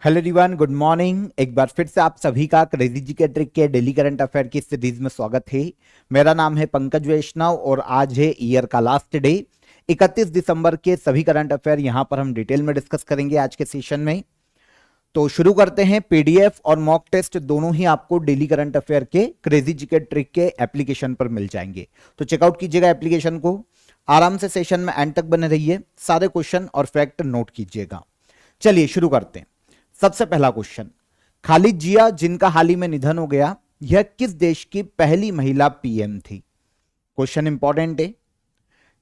Hello everyone, good morning. एक बार फिर से आप सभी का क्रेजी जी के ट्रिक के डेली करंट अफेयर की सीरीज में स्वागत है। मेरा नाम है पंकज वैष्णव और आज है ईयर का लास्ट डे। 31 दिसंबर के सभी करंट अफेयर यहां पर हम डिटेल में डिस्कस करेंगे आज के सेशन में। तो शुरू करते हैं। पीडीएफ और मॉक टेस्ट दोनों ही आपको डेली करंट अफेयर के क्रेजी जी के ट्रिक के एप्लीकेशन पर मिल जाएंगे, तो चेकआउट कीजिएगा एप्लीकेशन को। आराम से सेशन में एंड तक बने रहिए, सारे क्वेश्चन और फैक्ट नोट कीजिएगा। चलिए शुरू करते हैं। सबसे पहला क्वेश्चन, खालिद जिया जिनका हाल ही में निधन हो गया, यह किस देश की पहली महिला पीएम थी? क्वेश्चन इंपॉर्टेंट है।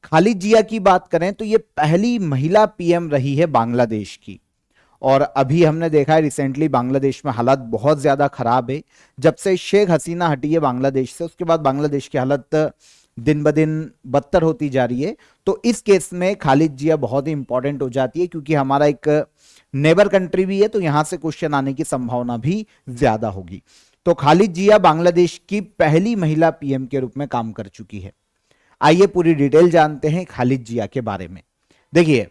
खालिद जिया की बात करें तो यह पहली महिला पीएम रही है बांग्लादेश की। और अभी हमने देखा है रिसेंटली बांग्लादेश में हालत बहुत ज्यादा खराब है। जब से शेख हसीना हटी है बांग्लादेश से, उसके बाद बांग्लादेश की हालत दिन ब दिन बदतर होती जा रही है। तो इस केस में खालिद जिया बहुत ही इंपॉर्टेंट हो जाती है, क्योंकि हमारा एक नेबर कंट्री भी है, तो यहां से क्वेश्चन आने की संभावना भी ज्यादा होगी। तो खालिद जिया बांग्लादेश की पहली महिला पीएम के रूप में काम कर चुकी है। आइए पूरी डिटेल जानते हैं खालिद जिया के बारे में। देखिए,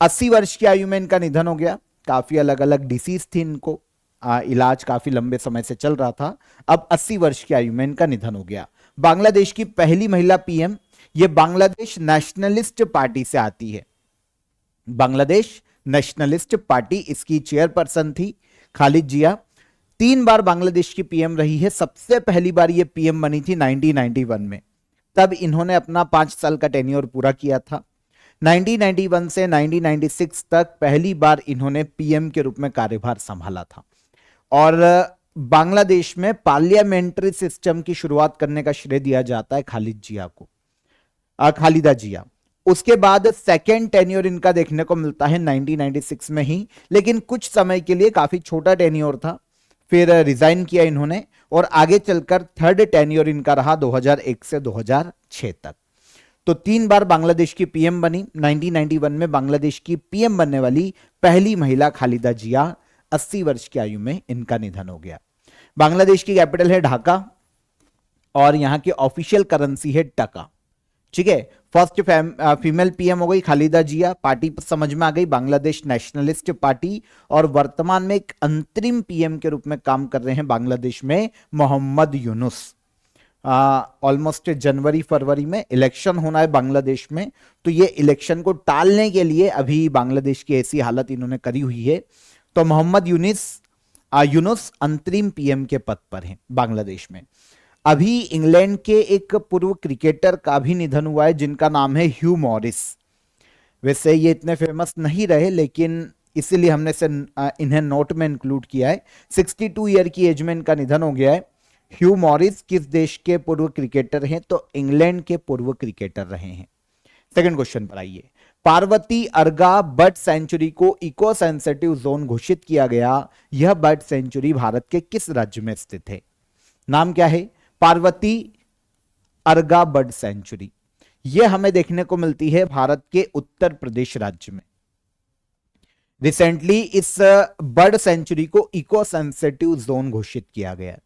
80 वर्ष की आयु में इनका निधन हो गया। काफी अलग अलग डिसीज थी इनको, इलाज काफी लंबे समय से चल रहा था। अब 80 वर्ष की आयु में इनका निधन हो गया। बांग्लादेश की पहली महिला पीएम, ये बांग्लादेश नेशनलिस्ट पार्टी से आती है। बांग्लादेश नेशनलिस्ट पार्टी इसकी चेयरपर्सन थी खालिद जिया। 3 बार बांग्लादेश की पीएम रही है। सबसे पहली बार ये पीएम बनी थी 1991 में, तब इन्होंने अपना 5 साल का टेन्योर पूरा किया था। 1991 से 1996 तक पहली बार इन्होंने पीएम के रूप में कार्यभार संभाला था। और बांग्लादेश में पार्लियामेंट्री सिस्टम की शुरुआत करने का श्रेय दिया जाता है खालिद जिया को, खालिदा जिया। उसके बाद सेकेंड टेन्योर इनका देखने को मिलता है 1996 में ही, लेकिन कुछ समय के लिए काफी छोटा टेन्योर था, फिर रिजाइन किया इन्होंने और आगे चलकर थर्ड टेन्योर इनका रहा 2001 से 2006 तक। तो 3 बार बांग्लादेश की पीएम बनी। 1991 में बांग्लादेश की पीएम बनने वाली पहली महिला खालिदा जिया, 80 वर्ष की आयु में इनका निधन हो गया। बांग्लादेश की कैपिटल है ढाका और यहां की ऑफिशियल करेंसी है टका। ठीक है, फर्स्ट फीमेल पीएम हो गई खालिदा जिया। पार्टी समझ में आ गई, बांग्लादेश नेशनलिस्ट पार्टी। और वर्तमान में एक अंतरिम पीएम के रूप में काम कर रहे हैं बांग्लादेश में मोहम्मद यूनुस। ऑलमोस्ट जनवरी फरवरी में इलेक्शन होना है बांग्लादेश में, तो ये इलेक्शन को टालने के लिए अभी बांग्लादेश की ऐसी हालत इन्होंने करी हुई है। तो मोहम्मद यूनुस अंतरिम पीएम के पद पर हैं बांग्लादेश में। अभी इंग्लैंड के एक पूर्व क्रिकेटर का भी निधन हुआ है जिनका नाम है ह्यू मॉरिस। वैसे ये इतने फेमस नहीं रहे, लेकिन इसीलिए हमने से इन्हें नोट में इंक्लूड किया है। 62 ईयर की एज में इनका निधन हो गया है। ह्यू मॉरिस किस देश के पूर्व क्रिकेटर हैं? तो इंग्लैंड के पूर्व क्रिकेटर रहे हैं। सेकंड क्वेश्चन पर आइए। पार्वती अर्गा बर्ड सेंचुरी को इको सेंसिटिव जोन घोषित किया गया। यह बर्ड सेंचुरी भारत के किस राज्य में स्थित है? नाम क्या है? Parvati अर्गा bird sanctuary. यह हमें देखने को मिलती है भारत के उत्तर प्रदेश राज्य में। रिसेंटली इस बर्ड सेंचुरी को इको सेंसिटिव जोन घोषित किया गया।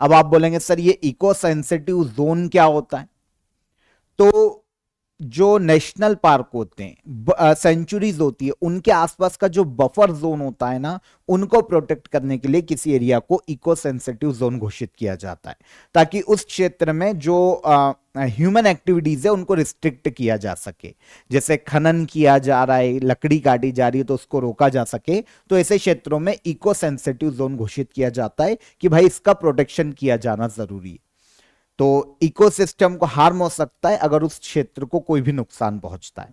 अब आप बोलेंगे सर ये इको सेंसिटिव जोन क्या होता है? तो जो नेशनल पार्क होते हैं, सेंचुरीज होती है, उनके आसपास का जो बफर जोन होता है ना, उनको प्रोटेक्ट करने के लिए किसी एरिया को इको सेंसिटिव जोन घोषित किया जाता है, ताकि उस क्षेत्र में जो ह्यूमन एक्टिविटीज है उनको रिस्ट्रिक्ट किया जा सके। जैसे खनन किया जा रहा है, लकड़ी काटी जा रही है, तो उसको रोका जा सके। तो ऐसे क्षेत्रों में इको सेंसिटिव जोन घोषित किया जाता है कि भाई इसका प्रोटेक्शन किया जाना जरूरी है। तो इकोसिस्टम को हार्म हो सकता है अगर उस क्षेत्र को कोई भी नुकसान पहुंचता है।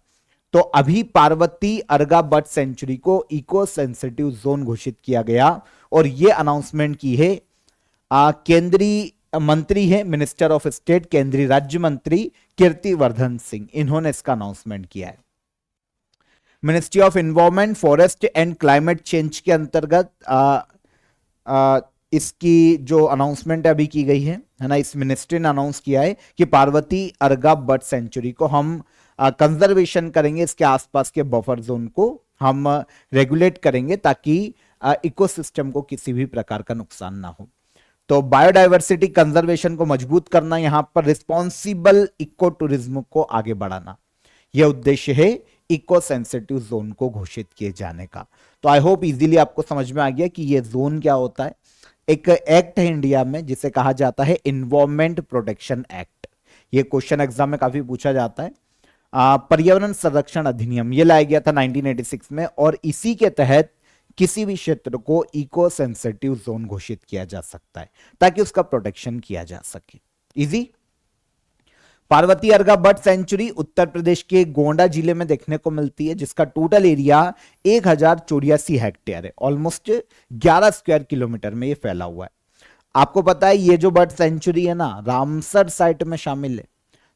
तो अभी पार्वती अर्गा बर्ड सेंचुरी को इको सेंसिटिव जोन घोषित किया गया और यह अनाउंसमेंट की है केंद्रीय मंत्री है, मिनिस्टर ऑफ स्टेट, केंद्रीय राज्य मंत्री कीर्तिवर्धन सिंह, इन्होंने इसका अनाउंसमेंट किया है। Ministry of environment, forest and climate change के अंतर्गत इसकी जो अनाउंसमेंट अभी की गई है ना, इस मिनिस्ट्री ने अनाउंस किया है कि पार्वती अर्गा बर्ड सेंचुरी को हम कंजर्वेशन करेंगे, इसके आसपास के बफर जोन को हम रेगुलेट करेंगे ताकि इकोसिस्टम को किसी भी प्रकार का नुकसान ना हो। तो बायोडायवर्सिटी कंजर्वेशन को मजबूत करना, यहां पर रिस्पॉन्सिबल इको टूरिज्म को आगे बढ़ाना, यह उद्देश्य है इको सेंसिटिव जोन को घोषित किए जाने का। तो आई होप इजीली आपको समझ में आ गया कि ये जोन क्या होता है। एक एक्ट है इंडिया में जिसे कहा जाता है इन्वायरमेंट प्रोटेक्शन एक्ट। ये क्वेश्चन एग्जाम में काफी पूछा जाता है। पर्यावरण संरक्षण अधिनियम ये लाया गया था 1986 में, और इसी के तहत किसी भी क्षेत्र को इको सेंसिटिव जोन घोषित किया जा सकता है ताकि उसका प्रोटेक्शन किया जा सके। Easy. Parvati अर्गा bird sanctuary Uttar Pradesh के गोंडा जिले में देखने को मिलती है, जिसका टोटल एरिया 1084 हेक्टेयर है। ऑलमोस्ट 11 स्क्वायर किलोमीटर में ये फैला हुआ है। आपको पता है ये जो बर्ड सेंचुरी है ना, रामसर साइट में शामिल है।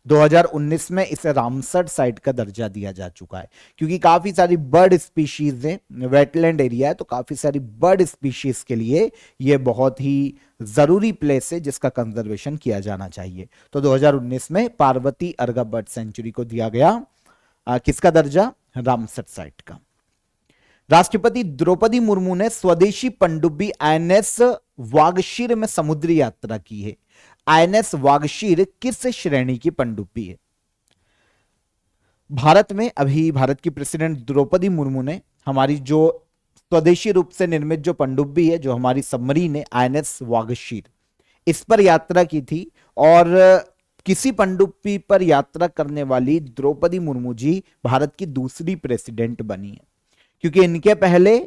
2019 में इसे रामसर साइट का दर्जा दिया जा चुका है, क्योंकि काफी सारी बर्ड स्पीशीज है, वेटलैंड एरिया है, तो काफी सारी बर्ड स्पीशीज के लिए ये बहुत ही जरूरी प्लेस है जिसका कंजर्वेशन किया जाना चाहिए। तो 2019 में पार्वती अर्गा बर्ड सेंचुरी को दिया गया किसका दर्जा? रामसर साइट का। राष्ट्रपति द्रौपदी मुर्मू ने स्वदेशी पनडुब्बी आईएनएस वागशीर में समुद्री यात्रा की है। आईएनएस वागशीर किस श्रेणी की पनडुब्बी है? भारत में अभी भारत की प्रेसिडेंट द्रौपदी मुर्मू ने हमारी जो स्वदेशी रूप से निर्मित जो पनडुब्बी है, जो हमारी सबमरीन है आईएनएस वागशीर, इस पर यात्रा की थी। और किसी पनडुब्बी पर यात्रा करने वाली द्रौपदी मुर्मू जी भारत की दूसरी प्रेसिडेंट बनी है, क्योंकि इनके पहले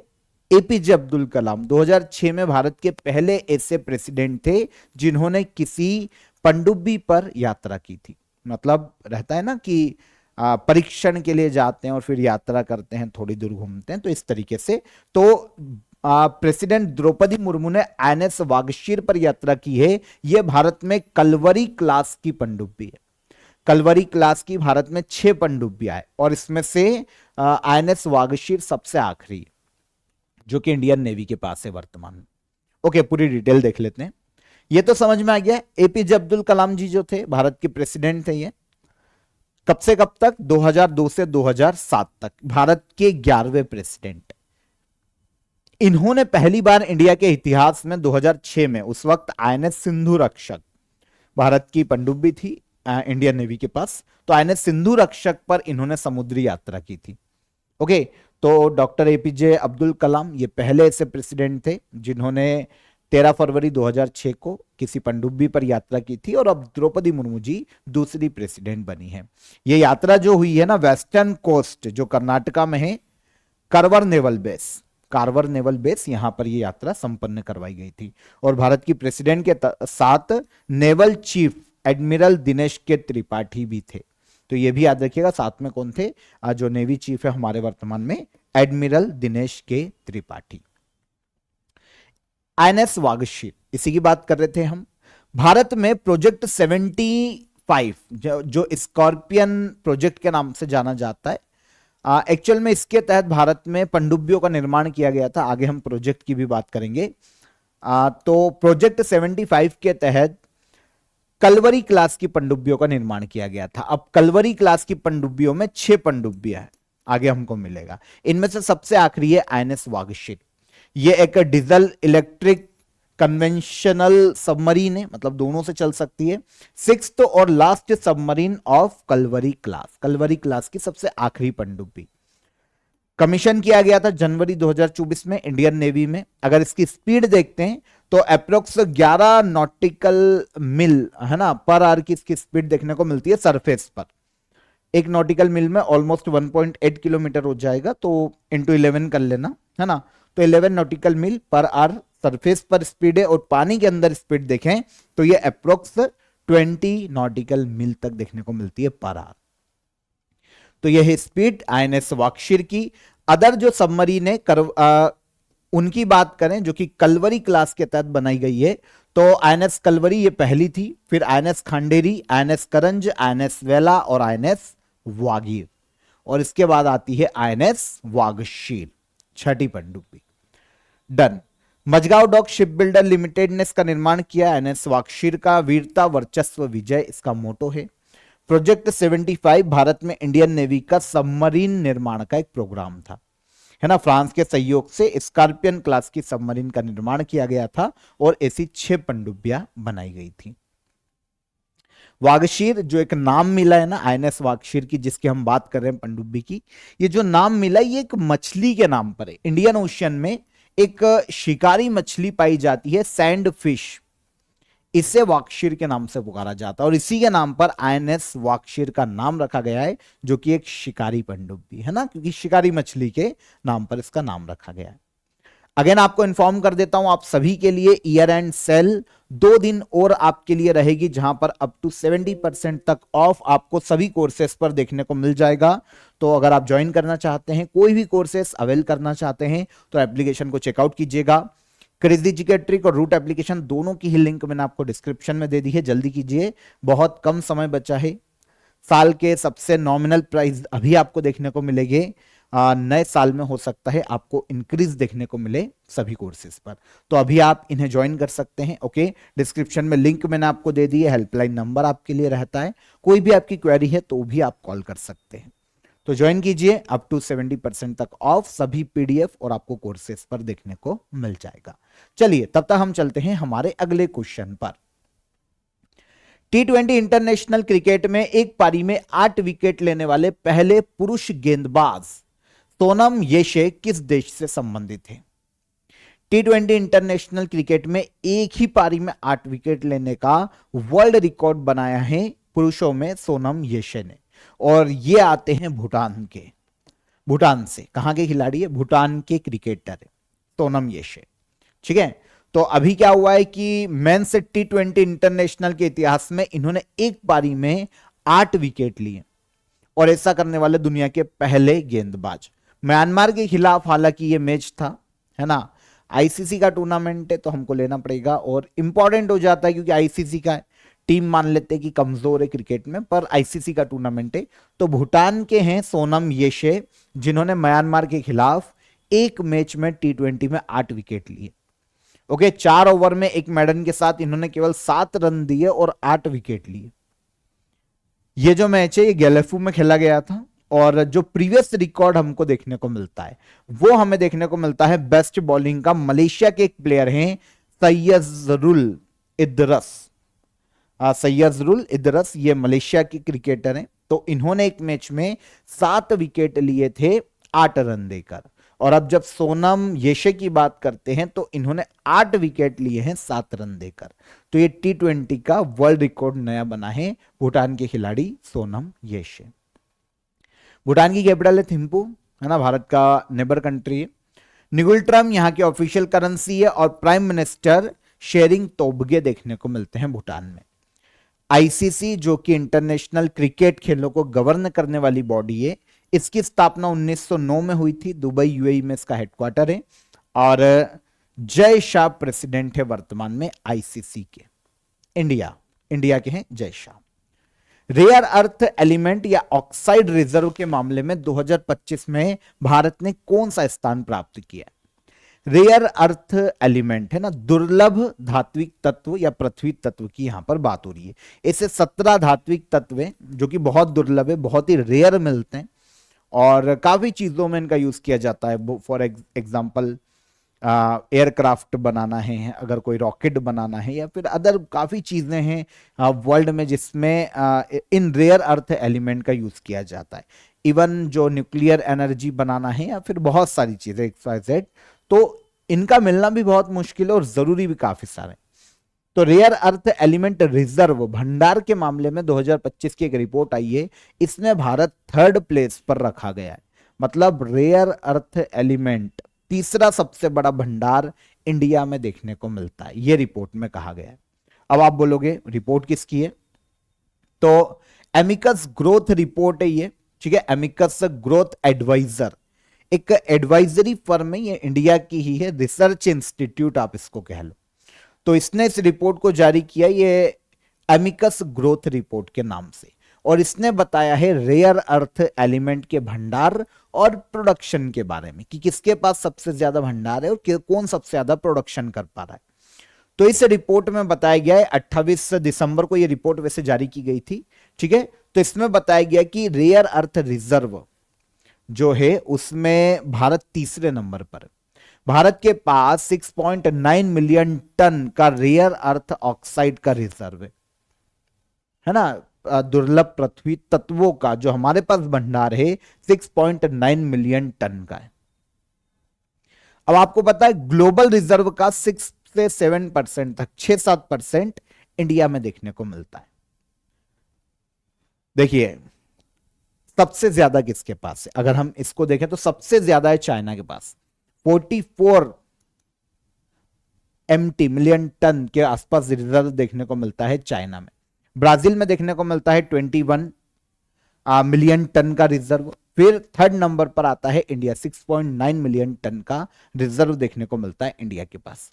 एपीजे अब्दुल कलाम 2006 में भारत के पहले ऐसे प्रेसिडेंट थे जिन्होंने किसी पनडुब्बी पर यात्रा की थी। मतलब रहता है ना कि परीक्षण के लिए जाते हैं और फिर यात्रा करते हैं, थोड़ी दूर घूमते हैं, तो इस तरीके से। तो प्रेसिडेंट द्रौपदी मुर्मू ने आईएनएस वागशीर पर यात्रा की है। यह भारत में कलवरी क्लास की पनडुब्बी है। कलवरी क्लास की भारत में 6 पनडुब्बियां है, और इसमें से आईएनएस वागशीर सबसे आखिरी, जो कि इंडियन नेवी के पास है वर्तमान में। ओके, पूरी डिटेल देख लेते हैं। ये तो समझ में आ गया। एपीजे अब्दुल कलाम जी जो थे भारत के प्रेसिडेंट थे, ये कब से कब तक? 2002 से 2007 तक भारत के 11वें प्रेसिडेंट। इन्होंने पहली बार इंडिया के इतिहास में 2006 में, उस वक्त आईएनएस सिंधु रक्षक भारत की पनडुब्बी थी इंडियन नेवी के पास, तो आईएनएस सिंधु रक्षक पर इन्होंने समुद्री यात्रा की थी। ओके, तो डॉक्टर एपीजे अब्दुल कलाम ये पहले ऐसे प्रेसिडेंट थे जिन्होंने 13 फरवरी 2006 को किसी पनडुब्बी पर यात्रा की थी, और अब द्रौपदी मुर्मू जी दूसरी प्रेसिडेंट बनी है। ये यात्रा जो हुई है ना, वेस्टर्न कोस्ट जो कर्नाटका में है, कारवार नेवल बेस, यहां पर यह यात्रा संपन्न करवाई गई थी। और भारत की प्रेसिडेंट के साथ नेवल चीफ एडमिरल दिनेश के त्रिपाठी भी थे। तो ये भी याद रखिएगा, साथ में कौन थे? जो नेवी चीफ है हमारे वर्तमान में, एडमिरल दिनेश के त्रिपाठी। आईएनएस वागशीर, इसी की बात कर रहे थे हम। भारत में प्रोजेक्ट 75 जो स्कॉर्पियन प्रोजेक्ट के नाम से जाना जाता है, एक्चुअल में इसके तहत भारत में पनडुब्बियों का निर्माण किया गया था। आगे हम प्रोजेक्ट की भी बात करेंगे। तो प्रोजेक्ट 75 के तहत कलवरी क्लास की पनडुब्बियों का निर्माण किया गया था। अब कलवरी क्लास की पनडुब्बियों में 6 पनडुब्बियां हैं, आगे हमको मिलेगा। इनमें से सबसे आखिरी है आईएनएस वागशीर। ये एक डीजल इलेक्ट्रिक कन्वेंशनल सबमरीन है, मतलब दोनों से चल सकती है। 6th और last submarine of Kalvari class की सबसे आखिरी पनडुब्बी। कमीशन किया गया था जनवरी 2024 में इंडियन नेवी में। अगर इसकी स्पीड देखते हैं तो अप्रोक्स 11 नॉटिकल मिल है ना पर आवर की इसकी स्पीड देखने को मिलती है सरफेस पर। एक नॉटिकल मिल में ऑलमोस्ट 1.8 किलोमीटर हो जाएगा, तो इंटू 11 कर लेना, है ना। तो 11 नॉटिकल मिल पर आवर सरफेस पर स्पीड है, और पानी के अंदर स्पीड देखें तो ये अप्रोक्स 20 नॉटिकल मिल तक देखने को मिलती है पर आवर। तो यह है स्पीड आईएनएस वागशीर की। अदर जो सबमरीन है उनकी बात करें जो कि कलवरी क्लास के तहत बनाई गई है, तो आईएनएस कलवरी ये पहली थी, फिर आईएनएस खांडेरी, आईएनएस करंज, आईएनएस वेला और आईएनएस वागीर, और इसके बाद आती है आईएनएस वागशीर, छठी पनडुब्बी। Done. Mazagon dock ship builder limited ने इसका निर्माण किया। आईएनएस वागशीर का वीरता वर्चस्व विजय इसका मोटो है। प्रोजेक्ट 75 भारत में इंडियन नेवी का सबमरीन निर्माण का एक प्रोग्राम था, है ना। फ्रांस के सहयोग से स्कॉर्पियन क्लास की सबमरीन का निर्माण किया गया था और ऐसी 6 पनडुब्बियां बनाई गई थी। वागशीर जो एक नाम मिला है ना आईएनएस वागशीर की, जिसकी हम बात कर रहे हैं पनडुब्बी की, ये जो नाम मिला ये एक मछली के नाम पर है। इंडियन ओशियन में एक शिकारी मछली पाई जाती है सैंड फिश, इसे वागशीर के नाम से पुकारा जाता है और इसी के नाम पर आईएनएस वागशीर का नाम रखा गया है, जो कि एक शिकारी पनडुब्बी है ना, क्योंकि शिकारी मछली के नाम पर इसका नाम रखा गया है। अगेन आपको इन्फॉर्म कर देता हूं आप सभी के लिए, ईयर एंड सेल 2 दिन और आपके लिए रहेगी, जहां पर अप टू 70% तक ऑफ आपको सभी कोर्सेस पर देखने को मिल जाएगा। तो अगर आप ज्वाइन करना चाहते हैं, कोई भी कोर्सेस अवेल करना चाहते हैं, तो एप्लीकेशन को चेकआउट कीजिएगा। क्रेजी जीके ट्रिक और रूट एप्लीकेशन दोनों की ही लिंक मैंने आपको डिस्क्रिप्शन में दे दी है, जल्दी कीजिए, बहुत कम समय बचा है। साल के सबसे नॉमिनल प्राइस अभी आपको देखने को मिलेंगे, नए साल में हो सकता है आपको इंक्रीज देखने को मिले सभी कोर्सेज पर, तो अभी आप इन्हें ज्वाइन कर सकते हैं। ओके, डिस्क्रिप्शन में लिंक मैंने आपको दे दी है, हेल्पलाइन नंबर आपके लिए रहता है, कोई भी आपकी क्वेरी है तो भी आप कॉल कर सकते हैं। तो ज्वाइन कीजिए, अप टू 70% तक ऑफ सभी पीडीएफ और आपको कोर्सेज पर देखने को मिल जाएगा। चलिए तब तक हम चलते हैं हमारे अगले क्वेश्चन पर। T20 इंटरनेशनल क्रिकेट में एक पारी में 8 विकेट लेने वाले पहले पुरुष गेंदबाज सोनम येशे किस देश से संबंधित है? T20 इंटरनेशनल क्रिकेट में एक ही पारी में 8 विकेट लेने का वर्ल्ड रिकॉर्ड बनाया है पुरुषों में सोनम येशे ने, और ये आते हैं भूटान के, भूटान से। कहां के खिलाड़ी है? भूटान के क्रिकेटर है सोनम येशे, ठीक है। तो अभी क्या हुआ है कि मेंस T20 इंटरनेशनल के इतिहास में इन्होंने एक पारी में 8 विकेट लिए, और ऐसा करने वाले दुनिया के पहले गेंदबाज। म्यांमार के खिलाफ हालांकि ये मैच था, है ना, आईसीसी का टूर्नामेंट है तो हमको लेना पड़ेगा, और इंपॉर्टेंट हो जाता है क्योंकि आईसीसी का टीम मान लेते हैं कि कमजोर है क्रिकेट में, पर आईसीसी का टूर्नामेंट है। तो भूटान के हैं सोनम येशे, जिन्होंने म्यांमार के खिलाफ एक मैच में T20 में 8 विकेट लिए। ओके, 4 ओवर में एक मेडन के साथ इन्होंने केवल 7 रन दिए और 8 विकेट लिए। ये जो मैच है ये गैलेफू में खेला गया था, और जो प्रीवियस रिकॉर्ड हमको देखने को मिलता है वो हमें देखने को मिलता है बेस्ट बॉलिंग का। मलेशिया के एक प्लेयर हैं सैयदरुल इदरस, सैयदरुल इदरस, ये मलेशिया के क्रिकेटर हैं। तो इन्होंने एक मैच में 7 विकेट लिए थे 8 रन देकर, और अब जब सोनम येशे की बात करते हैं तो इन्होंने 8 विकेट लिए हैं 7 रन देकर। तो ये T20 का वर्ल्ड रिकॉर्ड नया बना है भूटान के खिलाड़ी सोनम येशे। भूटान की कैपिटल है थिम्पू, है ना, भारत का नेबर कंट्री है। निगुल्ट्रम यहाँ की ऑफिशियल करेंसी है, और प्राइम मिनिस्टर शेरिंग तोब्गे देखने को मिलते हैं भूटान में। आईसीसी जो कि इंटरनेशनल क्रिकेट खेलों को गवर्न करने वाली बॉडी है, इसकी स्थापना 1909 में हुई थी, दुबई यूएई में इसका हेडक्वार्टर है, और जय शाह प्रेसिडेंट है वर्तमान में आईसीसी के। इंडिया के हैं Jay Shah. Rare earth element या ऑक्साइड रिजर्व के मामले में 2025 में भारत ने कौन सा स्थान प्राप्त किया? रेयर अर्थ एलिमेंट है ना, दुर्लभ धात्विक तत्व या पृथ्वी तत्व की यहां पर बात हो रही है। ऐसे 17 धात्विक तत्व हैं जो कि बहुत दुर्लभ है, बहुत ही रेयर मिलते हैं, और काफी चीजों में इनका यूज किया जाता है। फॉर एग्जाम्पल एयरक्राफ्ट बनाना है, अगर कोई रॉकेट बनाना है, या फिर अदर काफी चीजें हैं वर्ल्ड में जिसमें इन रेयर अर्थ एलिमेंट का यूज किया जाता है। इवन जो न्यूक्लियर एनर्जी बनाना है, या फिर बहुत सारी चीजें XYZ, तो इनका मिलना भी बहुत मुश्किल है और जरूरी भी काफी सारे। तो रेयर अर्थ एलिमेंट रिजर्व भंडार के मामले में 2025 की एक रिपोर्ट आई है, इसमें भारत 3rd प्लेस पर रखा गया है। मतलब रेयर अर्थ एलिमेंट तीसरा सबसे बड़ा भंडार इंडिया में देखने को मिलता है, यह रिपोर्ट में कहा गया है। अब आप बोलोगे रिपोर्ट किसकी है? तो एमिकस ग्रोथ रिपोर्ट है ये, ठीक है। एमिकस ग्रोथ एडवाइजर एक एडवाइजरी फर्म है, ये इंडिया की ही है, रिसर्च इंस्टीट्यूट आप इसको कह लो। तो इसने इस रिपोर्ट को जारी किया ये एमिकस ग्रोथ रिपोर्ट के नाम से, और इसने बताया है रेयर अर्थ एलिमेंट के भंडार और प्रोडक्शन के बारे में कि किसके पास सबसे ज्यादा भंडार है और कौन सबसे ज्यादा प्रोडक्शन कर पा रहा है। तो इस रिपोर्ट में बताया गया है, 28 दिसंबर को यह रिपोर्ट वैसे जारी की गई थी, ठीक है। तो इसमें बताया गया कि रेयर अर्थ रिजर्व जो है उसमें भारत तीसरे नंबर पर। भारत के पास 6.9 मिलियन टन का रेयर अर्थ ऑक्साइड का रिजर्व है। है ना, दुर्लभ पृथ्वी तत्वों का जो हमारे पास भंडार है 6.9 मिलियन टन का है। अब आपको पता है ग्लोबल रिजर्व का 6 से 7% तक, 6-7% इंडिया में देखने को मिलता है। देखिए सबसे ज्यादा किसके पास है, अगर हम इसको देखें तो सबसे ज्यादा है चाइना के पास, 44 MT मिलियन टन के आसपास रिजर्व देखने को मिलता है चाइना में। ब्राजील में देखने को मिलता है 21 मिलियन टन का रिजर्व। फिर थर्ड नंबर पर आता है इंडिया, 6.9 मिलियन टन का रिजर्व देखने को मिलता है इंडिया के पास।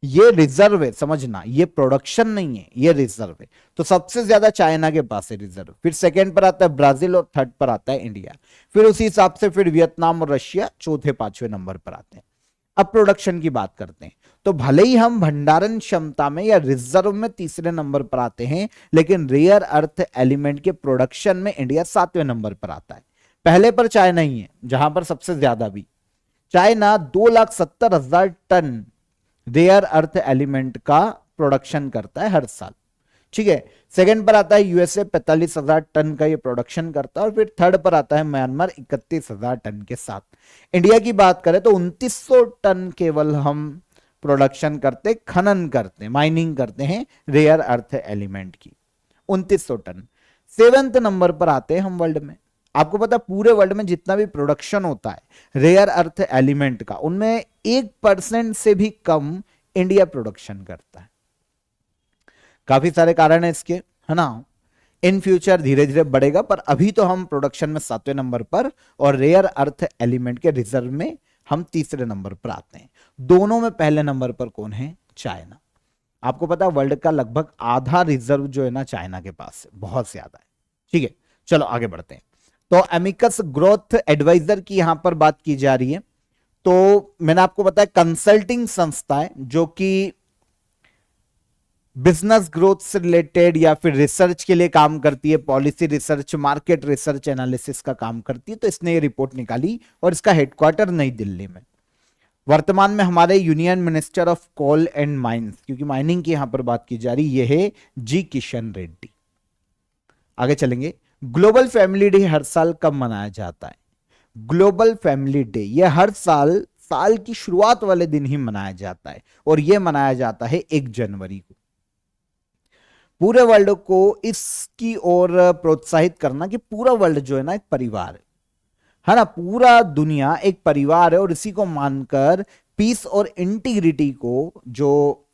ये रिजर्व है, समझना, ये प्रोडक्शन नहीं है, ये रिजर्व है। तो सबसे ज्यादा चाइना के पास है रिजर्व, फिर सेकंड पर आता है ब्राजील और थर्ड पर आता है इंडिया। फिर उसी हिसाब से फिर वियतनाम और रशिया चौथे पांचवें नंबर पर आते हैं। अब प्रोडक्शन की बात करते हैं, तो भले ही हम भंडारण क्षमता में या रिजर्व में तीसरे नंबर पर आते हैं, लेकिन रेयर अर्थ एलिमेंट के प्रोडक्शन में इंडिया 7वें नंबर पर आता है। पहले पर चाइना ही है, जहां पर सबसे ज्यादा भी। China 2,70,000 tonne rare earth element का प्रोडक्शन करता है हर साल, ठीक है। सेकंड पर आता है यूएसए, 45,000 टन का ये प्रोडक्शन करता है। और फिर थर्ड पर आता है म्यांमार, 31,000 टन के साथ। इंडिया की बात करें तो 2,900 टन केवल हम प्रोडक्शन करते, खनन करते, माइनिंग करते हैं रेयर अर्थ एलिमेंट की, 2,900 टन। 7वें नंबर पर आते हैं हम वर्ल्ड में। आपको पता है पूरे वर्ल्ड में जितना भी प्रोडक्शन होता है रेयर अर्थ एलिमेंट का, उनमें 1% से भी कम इंडिया प्रोडक्शन करता है। काफी सारे कारण है इसके, है ना। इन फ्यूचर धीरे धीरे बढ़ेगा, पर अभी तो हम प्रोडक्शन में 7वें नंबर पर और रेयर अर्थ एलिमेंट के रिजर्व में हम तीसरे नंबर पर आते हैं। दोनों में पहले नंबर पर कौन है? चाइना। आपको पता है वर्ल्ड का लगभग आधा रिजर्व जो है ना चाइना के पास है, बहुत ज्यादा है, ठीक है। चलो आगे बढ़ते हैं। तो अमिकस ग्रोथ एडवाइजर की यहां पर बात की जा रही है। तो मैंने आपको बताया कंसल्टिंग संस्थाएं जो कि बिजनेस ग्रोथ से रिलेटेड या फिर रिसर्च के लिए काम करती है, policy research, market research analysis का काम करती है। तो इसने ये रिपोर्ट निकाली और इसका हेडक्वार्टर नई दिल्ली में। वर्तमान में हमारे union minister of coal and mines, क्योंकि माइनिंग की यहां पर बात की जा रही, ये है जी किशन रेड्डी। आगे चलेंगे। ग्लोबल फैमिली डे हर साल कब मनाया जाता है? ग्लोबल फैमिली डे ये हर साल साल की शुरुआत वाले दिन ही मनाया जाता है, और यह मनाया जाता है 1 जनवरी को। पूरे वर्ल्ड को इसकी ओर प्रोत्साहित करना कि पूरा वर्ल्ड जो है ना एक परिवार है ना, पूरा दुनिया एक परिवार है, और इसी को मानकर पीस और इंटीग्रिटी को, जो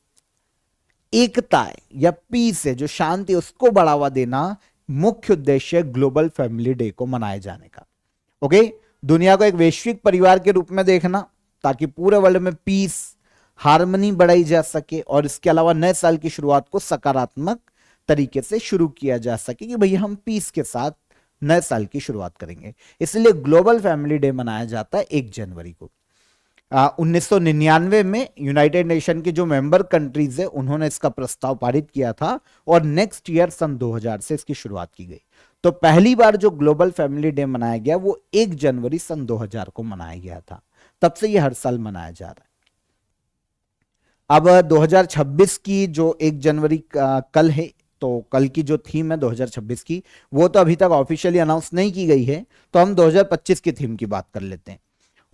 एकता है या पीस है, जो शांति, उसको बढ़ावा देना मुख्य उद्देश्य ग्लोबल फैमिली डे को मनाए जाने का। ओके, दुनिया को एक वैश्विक परिवार के रूप में देखना, ताकि पूरे वर्ल्ड में पीस, हार्मनी बढ़ाई जा सके, और इसके अलावा नए साल की शुरुआत को सकारात्मक तरीके से शुरू किया जा सके कि भैया हम पीस के साथ नए साल की शुरुआत करेंगे। इसलिए ग्लोबल फैमिली डे मनाया जाता है 1 जनवरी को। 1999 में यूनाइटेड नेशन की जो मेंबर कंट्रीज है उन्होंने इसका प्रस्ताव पारित किया था, और नेक्स्ट ईयर सन 2000 से इसकी शुरुआत की गई। तो पहली बार जो ग्लोबल फैमिली डे मनाया गया वो 1 जनवरी सन 2000 को मनाया गया था। तब से ये हर साल मनाया जा रहा है। अब 2026 की जो 1 जनवरी कल है, तो कल की जो थीम है 2026 की, वो तो अभी तक ऑफिशियली अनाउंस नहीं की गई है। तो हम 2025 की थीम की बात कर लेते हैं।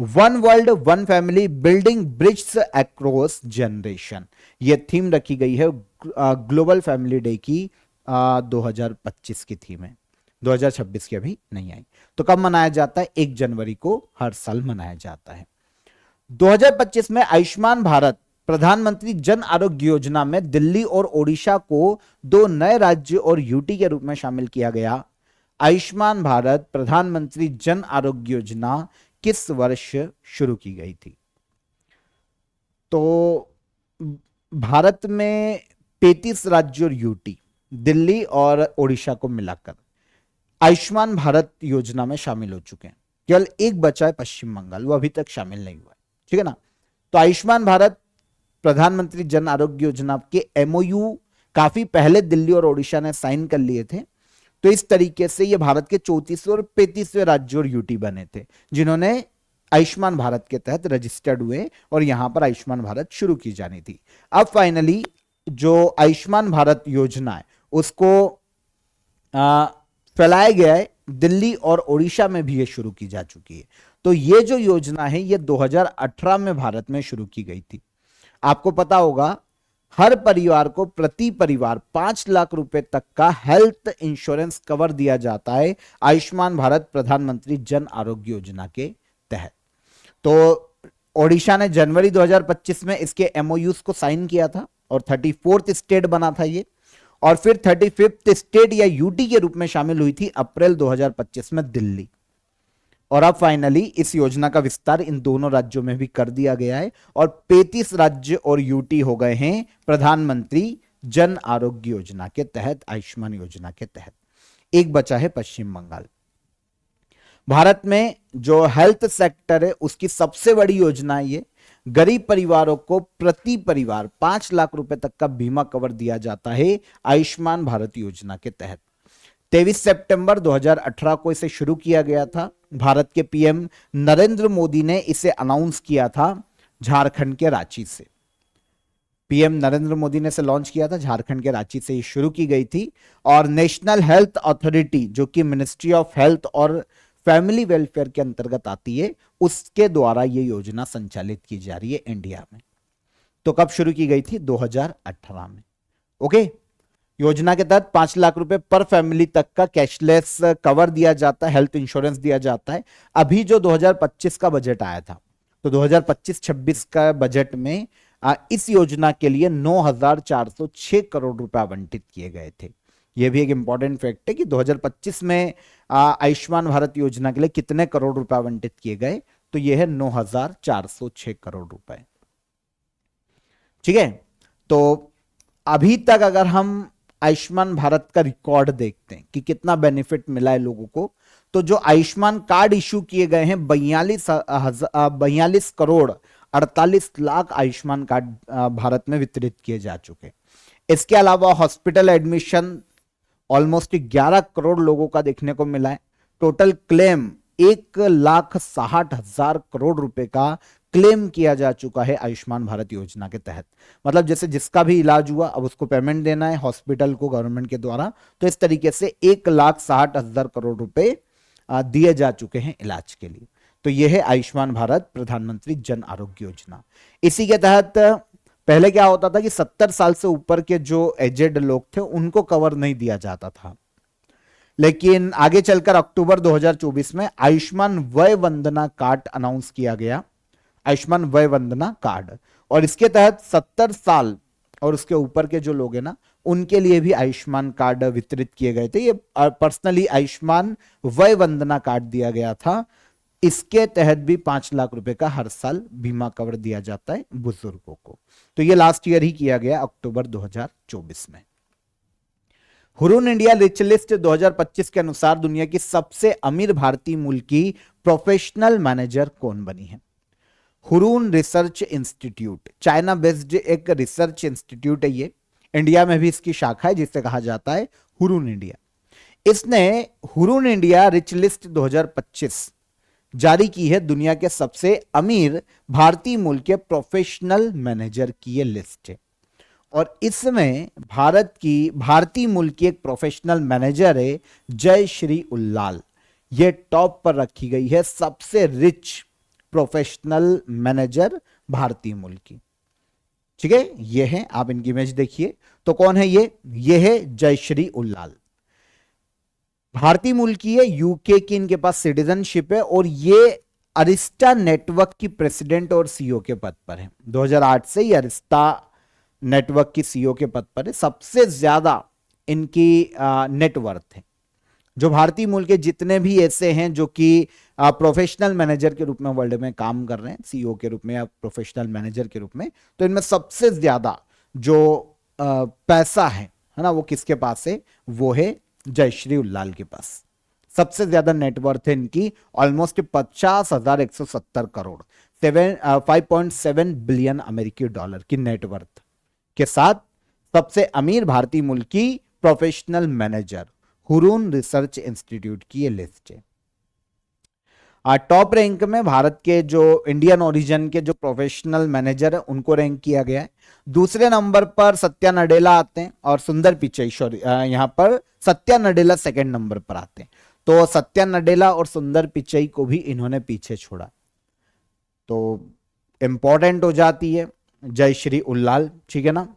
One world one family building bridge across generation, ये थीम रखी गई है ग्लोबल फैमिली डे की। 2025 की थीम है, 2026 की अभी नहीं आई। तो कब मनाया जाता है? 1 जनवरी को हर साल मनाया जाता है। 2025 में आयुष्मान भारत प्रधानमंत्री जन आरोग्य योजना में दिल्ली और ओडिशा को 2 नए राज्य और यूटी के रूप में शामिल किया गया। आयुष्मान भारत प्रधानमंत्री जन आरोग्य योजना किस वर्ष शुरू की गई थी? तो भारत में 33 राज्य और यूटी, दिल्ली और ओडिशा को मिलाकर आयुष्मान भारत योजना में शामिल हो चुके हैं। केवल एक बचा है पश्चिम बंगाल, वो अभी तक शामिल नहीं हुआ है, ठीक है ना। तो आयुष्मान भारत प्रधानमंत्री जन आरोग्य योजना के एमओयू काफी पहले दिल्ली और ओडिशा ने साइन कर लिए थे। तो इस तरीके से ये भारत के 34वें और 35वें राज्य और यूटी बने थे जिन्होंने आयुष्मान भारत के तहत रजिस्टर्ड हुए, और यहां पर आयुष्मान भारत शुरू की जानी थी। अब फाइनली जो आयुष्मान भारत योजना है उसको फैलाया गया है, दिल्ली और ओडिशा में भी ये शुरू की जा चुकी है। तो ये जो योजना है ये 2018 में भारत में शुरू की गई थी। आपको पता होगा हर परिवार को प्रति परिवार 5 लाख रुपए तक का हेल्थ इंश्योरेंस कवर दिया जाता है आयुष्मान भारत प्रधानमंत्री जन आरोग्य योजना के तहत। तो ओडिशा ने जनवरी 2025 में इसके एमओयूज को साइन किया था और 34th स्टेट बना था ये, और फिर 35th स्टेट या यूटी के रूप में शामिल हुई थी अप्रैल 2025 में दिल्ली। और अब फाइनली इस योजना का विस्तार इन दोनों राज्यों में भी कर दिया गया है और 35 राज्य और यूटी हो गए हैं प्रधानमंत्री जन आरोग्य योजना के तहत, आयुष्मान योजना के तहत। एक बचा है पश्चिम बंगाल। भारत में जो हेल्थ सेक्टर है उसकी सबसे बड़ी योजना है ये। गरीब परिवारों को प्रति परिवार 5 लाख रुपए तक का बीमा कवर दिया जाता है आयुष्मान भारत योजना के तहत। 23 सितंबर 2018 को इसे शुरू किया गया था। भारत के पीएम नरेंद्र मोदी ने इसे अनाउंस किया था झारखंड के रांची से। पीएम नरेंद्र मोदी ने इसे लॉन्च किया था, झारखंड के रांची से ये शुरू की गई थी। और नेशनल हेल्थ अथॉरिटी जो कि मिनिस्ट्री ऑफ हेल्थ और फैमिली वेलफेयर के अंतर्गत आती है, उसके द्वारा ये योजना संचालित की जा रही है इंडिया में। तो कब शुरू की गई थी? 2018 में। ओके, योजना के तहत 5 लाख रुपए पर फैमिली तक का कैशलेस कवर दिया जाता है, हेल्थ इंश्योरेंस दिया जाता है। अभी जो 2025 का बजट आया था, तो 2025-26 का बजट में इस योजना के लिए 9,406 करोड़ रुपए आवंटित किए गए थे। यह भी एक इंपॉर्टेंट फैक्ट है कि 2025 में आयुष्मान भारत योजना के लिए कितने करोड़ रुपए आवंटित किए गए, तो यह है 9,406 करोड़ रुपए। ठीक है, तो अभी तक अगर हम आयुष्मान भारत का रिकॉर्ड देखते हैं कि कितना बेनिफिट मिला है लोगों को, तो जो आयुष्मान कार्ड इशू किए गए हैं 42 करोड़ 48 लाख आयुष्मान कार्ड भारत में वितरित किए जा चुके हैं। इसके अलावा हॉस्पिटल एडमिशन ऑलमोस्ट 11 करोड़ लोगों का देखने को मिला है। टोटल क्लेम 1,60,000 करोड़ रुपए का क्लेम किया जा चुका है आयुष्मान भारत योजना के तहत। मतलब जैसे जिसका भी इलाज हुआ अब उसको पेमेंट देना है हॉस्पिटल को गवर्नमेंट के द्वारा, तो इस तरीके से 1,60,000 करोड़ रुपए दिए जा चुके हैं इलाज के लिए। तो यह है आयुष्मान भारत प्रधानमंत्री जन आरोग्य योजना। इसी के तहत पहले क्या होता था कि 70 साल से ऊपर के जो एजेड लोग थे उनको कवर नहीं दिया जाता था, लेकिन आगे चलकर अक्टूबर 2024 में आयुष्मान वय वंदना कार्ड अनाउंस किया गया, आयुष्मान वय वंदना कार्ड। और इसके तहत 70 साल और उसके ऊपर के जो लोग हैं ना, उनके लिए भी आयुष्मान कार्ड वितरित किए गए थे। ये पर्सनली आयुष्मान वय वंदना कार्ड दिया गया था। इसके तहत भी 5 लाख रुपए का हर साल बीमा कवर दिया जाता है बुजुर्गों को। तो ये लास्ट ईयर ही किया गया, अक्टूबर 2024 में। हुरून इंडिया रिच लिस्ट 2025 के अनुसार दुनिया की सबसे अमीर भारतीय मूल की प्रोफेशनल मैनेजर कौन बनी है? Hurun research institute, China based एक रिसर्च इंस्टीट्यूट है ये। इंडिया में भी इसकी शाखा है जिसे कहा जाता है हुरून इंडिया। इसने हुरून इंडिया रिच लिस्ट 2025 जारी की है। दुनिया के सबसे अमीर भारतीय मूल के प्रोफेशनल मैनेजर की ये लिस्ट है और इसमें भारत की भारतीय मूल की एक प्रोफेशनल मैनेजर है जय श्री उल्लाल। ये टॉप पर रखी गई है सबसे रिच प्रोफेशनल मैनेजर भारतीय मूल की। ठीक है, ये है, आप इनकी इमेज देखिए। तो कौन है ये है जय श्री उल्लाल। भारतीय मूल की है, यूके की इनके पास सिटीजनशिप है और ये अरिस्टा नेटवर्क की प्रेसिडेंट और सीईओ के पद पर है। 2008 से ये अरिस्टा नेटवर्क की सीईओ के पद पर है। सबसे ज्यादा इनकी नेटवर्थ है। जो भारतीय मूल के जितने भी ऐसे हैं जो कि प्रोफेशनल मैनेजर के रूप में वर्ल्ड में काम कर रहे हैं, सीईओ के रूप में या प्रोफेशनल मैनेजर के रूप में, तो इनमें सबसे ज्यादा जो पैसा है ना, वो किसके पास है? वो है जय श्री उल्लाल के पास। सबसे ज्यादा नेटवर्थ है इनकी ऑलमोस्ट 50,170 करोड़, 5.7 बिलियन अमेरिकी डॉलर की नेटवर्थ के साथ सबसे अमीर भारतीय मूल की professional manager Hurun research institute की ये लिस्ट है। टॉप रैंक में भारत के जो इंडियन ओरिजिन के जो प्रोफेशनल मैनेजर है उनको रैंक किया गया है। दूसरे नंबर पर सत्या नडेला आते हैं और सुंदर पिचई, यहाँ पर सत्या नडेला सेकंड नंबर पर आते हैं। तो सत्या नडेला और सुंदर पिचई को भी इन्होंने पीछे छोड़ा। तो इंपॉर्टेंट हो जाती है जयश्री उल्लाल, ठीक है ना।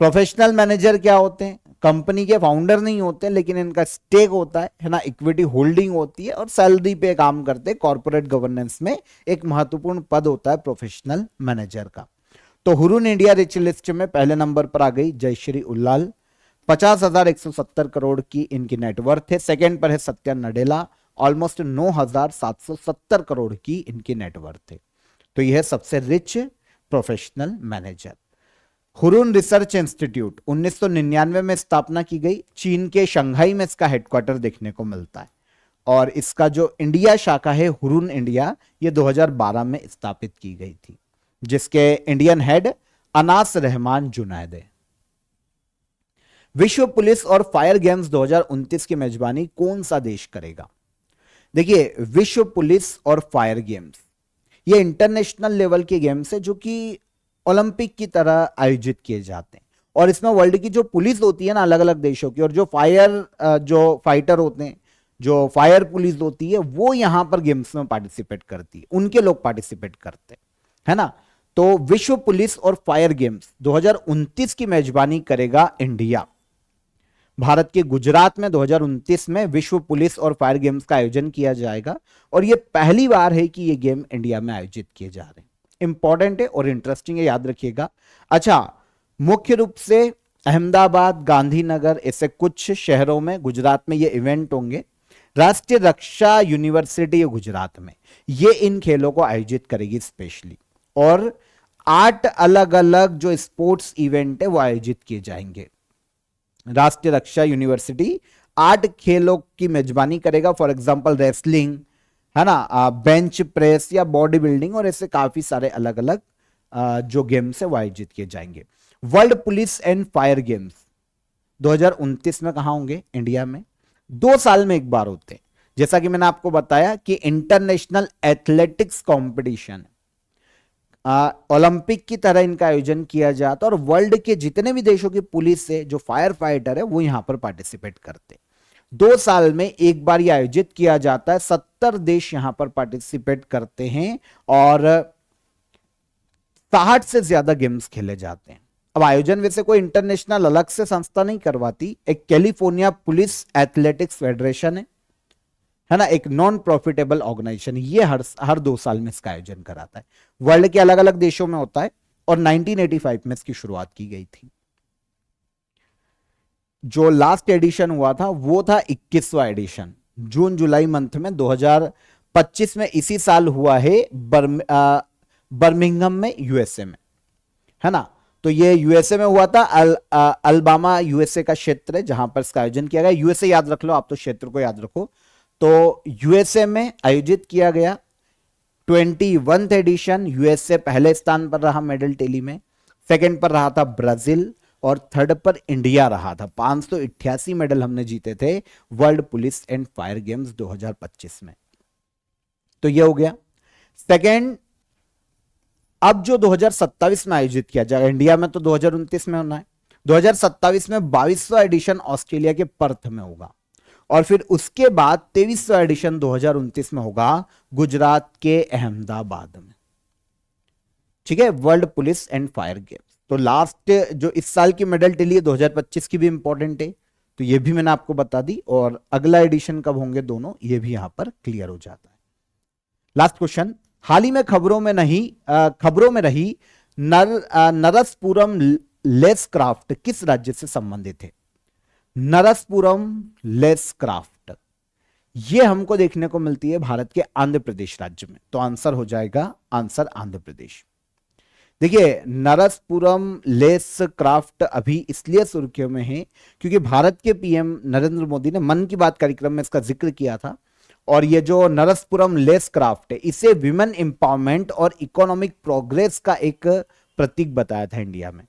प्रोफेशनल मैनेजर क्या होते हैं? कंपनी के फाउंडर नहीं होते, लेकिन इनका स्टेक होता है ना, इक्विटी होल्डिंग होती है और सैलरी पे काम करते हैं। कॉर्पोरेट गवर्नेंस में एक महत्वपूर्ण पद होता है प्रोफेशनल मैनेजर का। तो हुरून इंडिया रिच लिस्ट में पहले नंबर पर आ गई जयश्री उल्लाल, 50,170 करोड़ की इनकी नेटवर्थ है। सेकंड पर है सत्या नडेला, ऑलमोस्ट 9,770 करोड़ की इनकी नेटवर्थ है। तो यह है सबसे rich professional manager. Hurun research institute 1999 में स्थापना की गई, चीन के शंघाई में इसका हेडक्वार्टर देखने को मिलता है। और इसका जो इंडिया शाखा है हुरून इंडिया, ये 2012 में स्थापित की गई थी, जिसके इंडियन हेड अनास रहमान जुनैद है। विश्व पुलिस और फायर गेम्स 2029 की मेजबानी कौन सा देश करेगा? देखिए, विश्व पुलिस और फायर गेम्स ये इंटरनेशनल लेवल के गेम्स है जो कि ओलंपिक की तरह आयोजित किए जाते हैं। और इसमें वर्ल्ड की जो पुलिस होती है ना अलग अलग देशों की, और जो फाइटर होते हैं, जो फायर पुलिस होती है, वो यहां पर गेम्स में पार्टिसिपेट करती है, उनके लोग पार्टिसिपेट करते हैं, है ना। तो विश्व पुलिस और फायर गेम्स 2029 की मेजबानी करेगा इंडिया। भारत के गुजरात में 2029 में विश्व पुलिस और फायर गेम्स का आयोजन किया जाएगा, और यह पहली बार है कि यह गेम इंडिया में आयोजित किए जा रहे हैं। इंपॉर्टेंट है और इंटरेस्टिंग है, याद रखिएगा। अच्छा, मुख्य रूप से अहमदाबाद, गांधीनगर, ऐसे कुछ शहरों में गुजरात में ये इवेंट होंगे। राष्ट्रीय रक्षा यूनिवर्सिटी गुजरात में ये इन खेलों को आयोजित करेगी स्पेशली, और 8 अलग अलग जो स्पोर्ट्स इवेंट है वो आयोजित किए जाएंगे। राष्ट्रीय रक्षा यूनिवर्सिटी 8 खेलों की मेजबानी करेगा। फॉर एग्जांपल रेसलिंग, है ना, बेंच प्रेस या बॉडी बिल्डिंग, और ऐसे काफी सारे अलग अलग जो गेम्स है वो आयोजित किए जाएंगे। World police and fire games 2029 में कहां होंगे? इंडिया में। 2 साल में एक बार होते हैं। जैसा कि मैंने आपको बताया कि इंटरनेशनल एथलेटिक्स कॉम्पिटिशन, ओलंपिक की तरह इनका आयोजन किया जाता है, और वर्ल्ड के जितने भी देशों की पुलिस है, जो फायर फाइटर है, वो यहां पर पार्टिसिपेट करते हैं। 2 साल में एक बार यह आयोजित किया जाता है। 70 देश यहां पर पार्टिसिपेट करते हैं, और 60 से ज्यादा गेम्स खेले जाते हैं। अब आयोजन वैसे कोई इंटरनेशनल अलग से संस्था नहीं करवाती, एक कैलिफोर्निया पुलिस एथलेटिक्स फेडरेशन है ना, एक नॉन प्रॉफिटेबल ऑर्गेनाइजेशन, ये हर 2 साल में इसका आयोजन कराता है। वर्ल्ड के अलग अलग देशों में होता है, और 1985 में इसकी शुरुआत की गई थी। जो लास्ट एडिशन हुआ था वो था 21वां एडिशन, जून जुलाई मंथ में 2025 में, इसी साल हुआ है बर्मिंघम में, यूएसए में, है ना। तो ये यूएसए में हुआ था। अल्बामा यूएसए का क्षेत्र है जहां पर इसका आयोजन किया गया। यूएसए याद रख लो, आप तो क्षेत्र को याद रखो। तो यूएसए में आयोजित किया गया 21th एडिशन। यूएसए पहले स्थान पर रहा मेडल टेली में, सेकंड पर रहा था ब्राजील, और थर्ड पर इंडिया रहा था। 588 मेडल हमने जीते थे world police and fire games 2025 में। तो ये हो गया सेकंड। अब जो 2027 में आयोजित किया जाएगा, इंडिया में तो 2029 में होना है, 2027 में 22वां एडिशन ऑस्ट्रेलिया के पर्थ में होगा, और फिर उसके बाद 23वां एडिशन 2029 में होगा गुजरात के अहमदाबाद में। ठीक है, world police and fire games. तो लास्ट जो इस साल की मेडल टेली है 2025 की भी इंपॉर्टेंट है, तो ये भी मैंने आपको बता दी, और अगला एडिशन कब होंगे दोनों, ये भी यहां पर क्लियर हो जाता है। लास्ट क्वेश्चन, हाल ही में खबरों में रही नरसपुरम लेस क्राफ्ट किस राज्य से संबंधित है? नरसपुरम लेस क्राफ्ट ये हमको देखने को मिलती है भारत के आंध्र प्रदेश राज्य में। तो आंसर हो जाएगा आंध्र प्रदेश। देखिए, नरसपुरम लेस क्राफ्ट अभी इसलिए सुर्खियों में है क्योंकि भारत के पीएम नरेंद्र मोदी ने मन की बात कार्यक्रम में इसका जिक्र किया था, और ये जो नरसपुरम लेस क्राफ्ट है, इसे विमेन एम्पावरमेंट और इकोनॉमिक प्रोग्रेस का एक प्रतीक बताया था इंडिया में।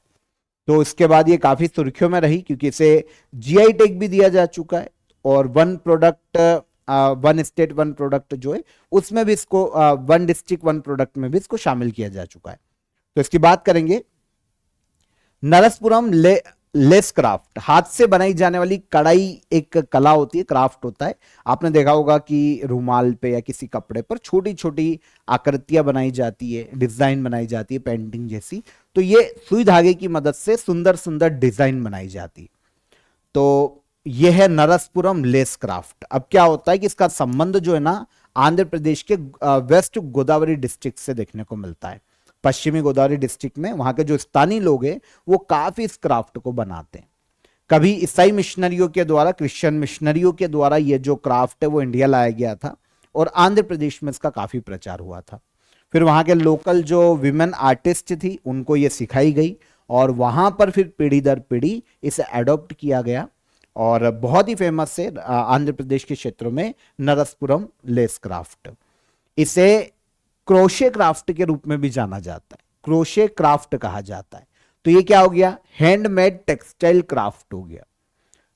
तो इसके बाद ये काफी सुर्खियों में रही क्योंकि इसे जीआई टैग भी दिया जा चुका है, और one product one state one product जो है उसमें भी इसको वन डिस्ट्रिक्ट वन प्रोडक्ट में भी इसको शामिल किया जा चुका है। तो इसकी बात करेंगे। नरसपुरम लेस क्राफ्ट, हाथ से बनाई जाने वाली कढ़ाई एक कला होती है, क्राफ्ट होता है। आपने देखा होगा कि रूमाल पे या किसी कपड़े पर छोटी छोटी आकृतियां बनाई जाती है, डिजाइन बनाई जाती है पेंटिंग जैसी। तो ये सुई धागे की मदद से सुंदर सुंदर डिजाइन बनाई जाती। तो ये है नरसपुरम लेस क्राफ्ट। अब क्या होता है कि इसका संबंध जो है ना आंध्र प्रदेश के वेस्ट गोदावरी डिस्ट्रिक्ट से देखने को मिलता है। पश्चिमी गोदावरी डिस्ट्रिक्ट में वहां के जो स्थानीय लोग हैं वो काफी इस क्राफ्ट को बनाते हैं। कभी ईसाई मिशनरियों के द्वारा, क्रिश्चियन मिशनरियों के द्वारा ये जो क्राफ्ट है वो इंडिया लाया गया था और आंध्र प्रदेश में इसका काफी प्रचार हुआ था। फिर वहां के लोकल जो विमेन आर्टिस्ट थी उनको ये सिखाई गई और वहां पर फिर पीढ़ी दर पीढ़ी इसे अडॉप्ट किया गया और बहुत ही फेमस है आंध्र प्रदेश के क्षेत्रों में नरसपुरम लेस क्राफ्ट। इसे क्रोशे क्राफ्ट के रूप में भी जाना जाता है, क्रोशे क्राफ्ट कहा जाता है। तो ये क्या हो गया, हैंडमेड टेक्सटाइल क्राफ्ट हो गया।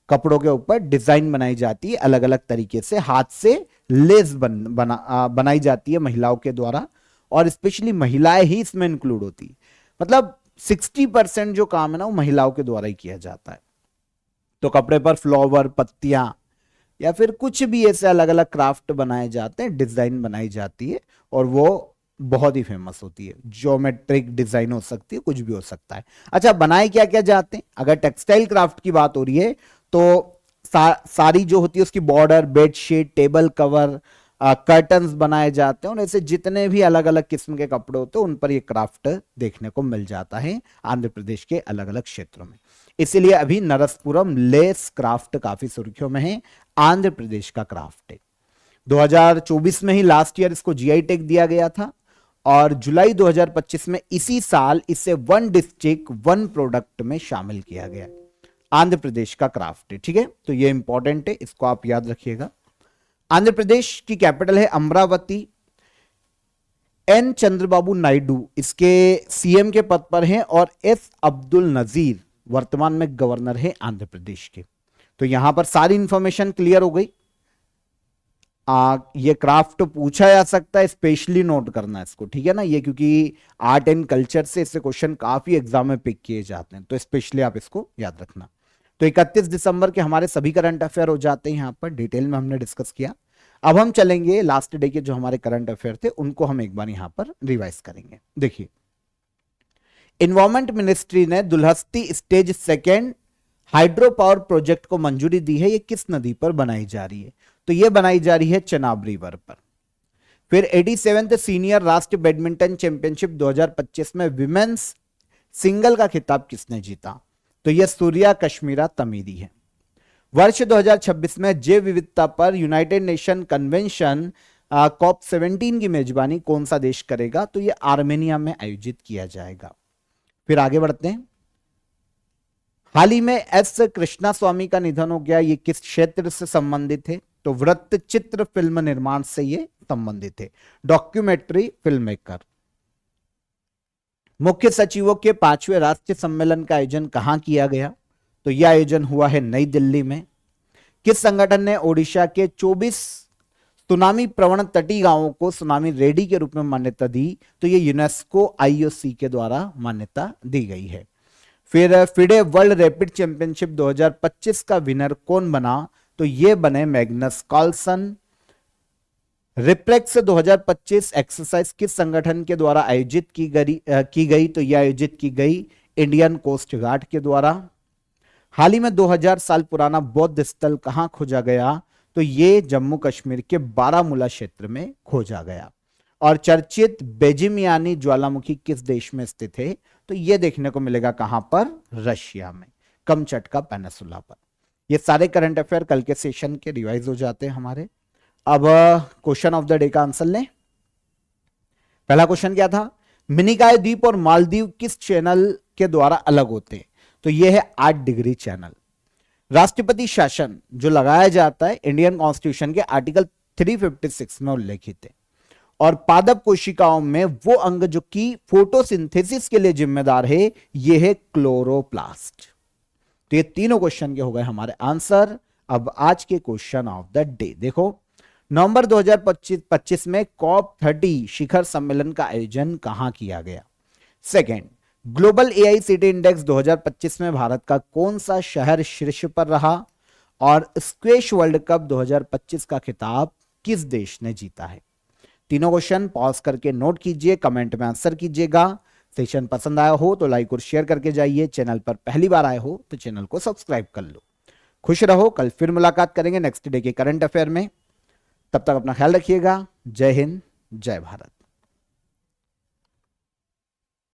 कपड़ों के ऊपर डिजाइन बनाई जाती है अलग अलग तरीके से, हाथ से लेस बनाई जाती है महिलाओं के द्वारा और स्पेशली महिलाएं ही इसमें इंक्लूड होती है। मतलब 60% जो काम है ना वो महिलाओं के द्वारा ही किया जाता है। तो कपड़े पर फ्लावर, पत्तियां या फिर कुछ भी ऐसे अलग अलग क्राफ्ट बनाए जाते हैं, डिजाइन बनाई जाती है और वो बहुत ही फेमस होती है। ज्योमेट्रिक डिजाइन हो सकती है, कुछ भी हो सकता है। अच्छा, बनाए क्या क्या जाते हैं? अगर टेक्सटाइल क्राफ्ट की बात हो रही है तो सारी जो होती है उसकी border, bedsheet, table cover, curtains बनाए जाते हैं और ऐसे जितने भी अलग अलग किस्म के कपड़े होते हैं उन पर ये क्राफ्ट देखने को मिल जाता है आंध्र प्रदेश के अलग अलग क्षेत्रों में। इसीलिए अभी नरसपुरम लेस क्राफ्ट काफी सुर्खियों में है, आंध्र प्रदेश का क्राफ्ट है। 2024 में ही लास्ट ईयर इसको जीआई टैग दिया गया था और जुलाई 2025 में इसी साल इसे वन डिस्ट्रिक्ट वन प्रोडक्ट में शामिल किया गया। आंध्र प्रदेश का क्राफ्ट है, ठीक है। तो ये इंपॉर्टेंट है, इसको आप याद रखिएगा। आंध्र प्रदेश की कैपिटल है अमरावती। एन चंद्रबाबू नायडू इसके सीएम के पद पर हैं और एस अब्दुल नजीर वर्तमान में गवर्नर है आंध्र प्रदेश के। तो यहां पर सारी इंफॉर्मेशन क्लियर हो गई। ये क्राफ्ट पूछा जा सकता है, स्पेशली नोट करना इसको, ठीक है ना। ये क्योंकि आर्ट एंड कल्चर से इससे क्वेश्चन काफी एग्जाम में पिक किए जाते हैं, तो स्पेशली आप इसको याद रखना। तो 31 दिसंबर के हमारे सभी करंट अफेयर हो जाते हैं, यहां पर डिटेल में हमने डिस्कस किया। अब हम चलेंगे लास्ट डे के जो हमारे करंट अफेयर थे उनको हम एक बार यहां पर रिवाइज करेंगे। देखिए, एनवायरमेंट मिनिस्ट्री ने Dulhasti stage second hydro power project को मंजूरी दी है। ये किस नदी पर बनाई जा रही है? तो ये बनाई जा रही है चेनाब रिवर पर। फिर 87th सीनियर राष्ट्रीय बैडमिंटन चैंपियनशिप 2025 में विमेन्स सिंगल का खिताब किसने जीता? तो यह सूर्या कश्मीरा तमीरी है। वर्ष 2026 में जैव विविधता पर यूनाइटेड नेशन कन्वेंशन कॉप 17 की मेजबानी कौन सा देश करेगा? तो यह आर्मेनिया में आयोजित किया जाएगा। फिर आगे बढ़ते हैं। हाल ही में एस कृष्णा स्वामी का निधन हो गया। ये किस क्षेत्र से संबंधित है? तो वृत्तचित्र फिल्म निर्माण से ये संबंधित है, डॉक्यूमेंट्री फिल्म मेकर। मुख्य सचिवों के 5वें राष्ट्रीय सम्मेलन का आयोजन कहां किया गया? तो यह आयोजन हुआ है नई दिल्ली में। किस संगठन ने ओडिशा के 24 सुनामी प्रवण तटीय गांवों को सुनामी रेडी के रूप में मान्यता दी? तो यह यूनेस्को आईओसी के द्वारा मान्यता दी गई है। फिर फिडे वर्ल्ड रैपिड चैंपियनशिप 2025 का विनर कौन बना? तो ये बने मैग्नस कार्लसन। रिप्लेक्स 2025 एक्सरसाइज किस संगठन के द्वारा आयोजित की गई? तो यह आयोजित की गई इंडियन कोस्ट गार्ड के द्वारा। हाल ही में 2000 साल पुराना बौद्ध स्थल कहां खोजा गया? तो ये जम्मू कश्मीर के बारामूला क्षेत्र में खोजा गया। और चर्चित बेजिमियानी ज्वालामुखी किस देश में स्थित है? तो यह देखने को मिलेगा कहां पर? रशिया में, कमचटका पेनिसुला पर। ये सारे करंट अफेयर कल के सेशन के रिवाइज हो जाते हैं हमारे। अब क्वेश्चन ऑफ द डे का आंसर लें। पहला क्वेश्चन क्या था? मिनिकॉय द्वीप और मालदीव किस चैनल के द्वारा अलग होते हैं? तो यह है 8 डिग्री चैनल। राष्ट्रपति शासन जो लगाया जाता है इंडियन कॉन्स्टिट्यूशन के आर्टिकल 356 में उल्लेखित है। और पादप कोशिकाओं में वो अंग जो कि फोटोसिंथेसिस के लिए जिम्मेदार है, यह है क्लोरोप्लास्ट। तो ये तीनों क्वेश्चन के हो गए हमारे आंसर। अब आज के क्वेश्चन ऑफ द डे देखो, नवंबर 2025 में कॉप 30 शिखर सम्मेलन का आयोजन कहां किया गया? सेकेंड, ग्लोबल एआईसीटी इंडेक्स 2025 में भारत का कौन सा शहर शीर्ष पर रहा? और स्क्वैश वर्ल्ड कप 2025 का खिताब किस देश ने जीता है? तीनों क्वेश्चन पॉज करके नोट कीजिए, कमेंट में आंसर कीजिएगा। सेशन पसंद आया हो तो लाइक और शेयर करके जाइए। चैनल पर पहली बार आए हो तो चैनल को सब्सक्राइब कर लो। खुश रहो, कल फिर मुलाकात करेंगे नेक्स्ट डे के करंट अफेयर में। तब तक अपना ख्याल रखिएगा। जय हिंद, जय भारत।